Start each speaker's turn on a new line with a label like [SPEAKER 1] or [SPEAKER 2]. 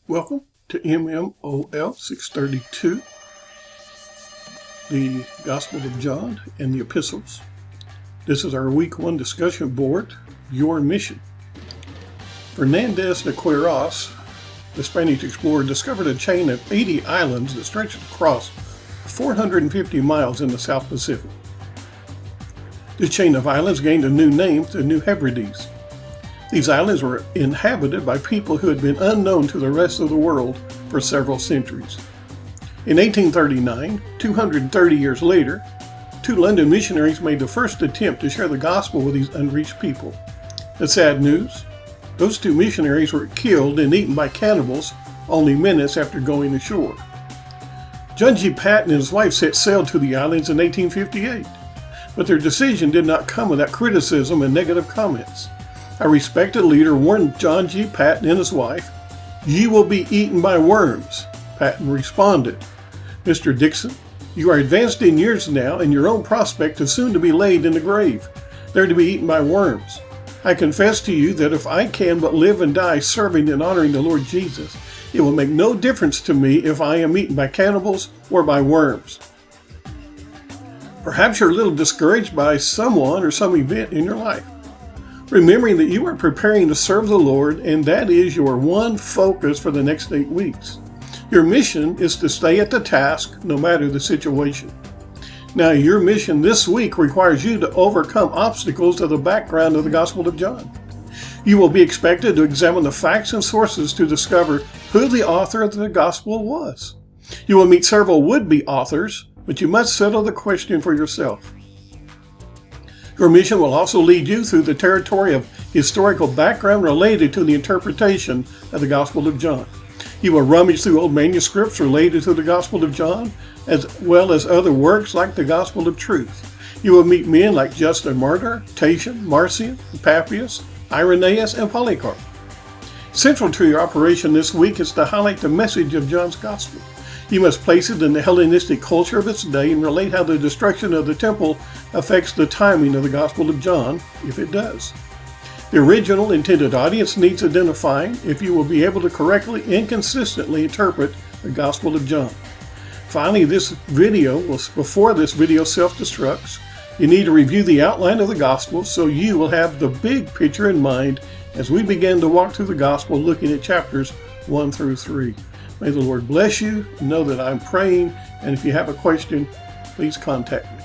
[SPEAKER 1] Welcome to MMOL 632, the Gospel of John and the Epistles. This is our Week 1 discussion board, Your Mission. Fernandez de Queiroz, the Spanish explorer, discovered a chain of 80 islands that stretched across 450 miles in the South Pacific. This chain of islands gained a new name, the New Hebrides. These islands were inhabited by people who had been unknown to the rest of the world for several centuries. In 1839, 230 years later, two London missionaries made the first attempt to share the gospel with these unreached people. The sad news? Those two missionaries were killed and eaten by cannibals only minutes after going ashore. John G. Patton and his wife set sail to the islands in 1858, but their decision did not come without criticism and negative comments. A respected leader warned John G. Patton and his wife, "You will be eaten by worms." Patton responded, "Mr. Dixon, you are advanced in years now, and your own prospect is soon to be laid in the grave. They're to be eaten by worms. I confess to you that if I can but live and die serving and honoring the Lord Jesus, it will make no difference to me if I am eaten by cannibals or by worms." Perhaps you're a little discouraged by someone or some event in your life. Remembering that you are preparing to serve the Lord, and that is your one focus for the next 8 weeks. Your mission is to stay at the task no matter the situation. Now, your mission this week requires you to overcome obstacles to the background of the Gospel of John. You will be expected to examine the facts and sources to discover who the author of the Gospel was. You will meet several would-be authors, but you must settle the question for yourself. Your mission will also lead you through the territory of historical background related to the interpretation of the Gospel of John. You will rummage through old manuscripts related to the Gospel of John, as well as other works like the Gospel of Truth. You will meet men like Justin Martyr, Tatian, Marcion, Papias, Irenaeus, and Polycarp. Central to your operation this week is to highlight the message of John's Gospel. You must place it in the Hellenistic culture of its day and relate how the destruction of the temple affects the timing of the Gospel of John, if it does. The original intended audience needs identifying if you will be able to correctly and consistently interpret the Gospel of John. Finally, before this video self-destructs, you need to review the outline of the Gospel so you will have the big picture in mind as we begin to walk through the Gospel looking at chapters 1 through 3. May the Lord bless you. Know that I'm praying, and if you have a question, please contact me.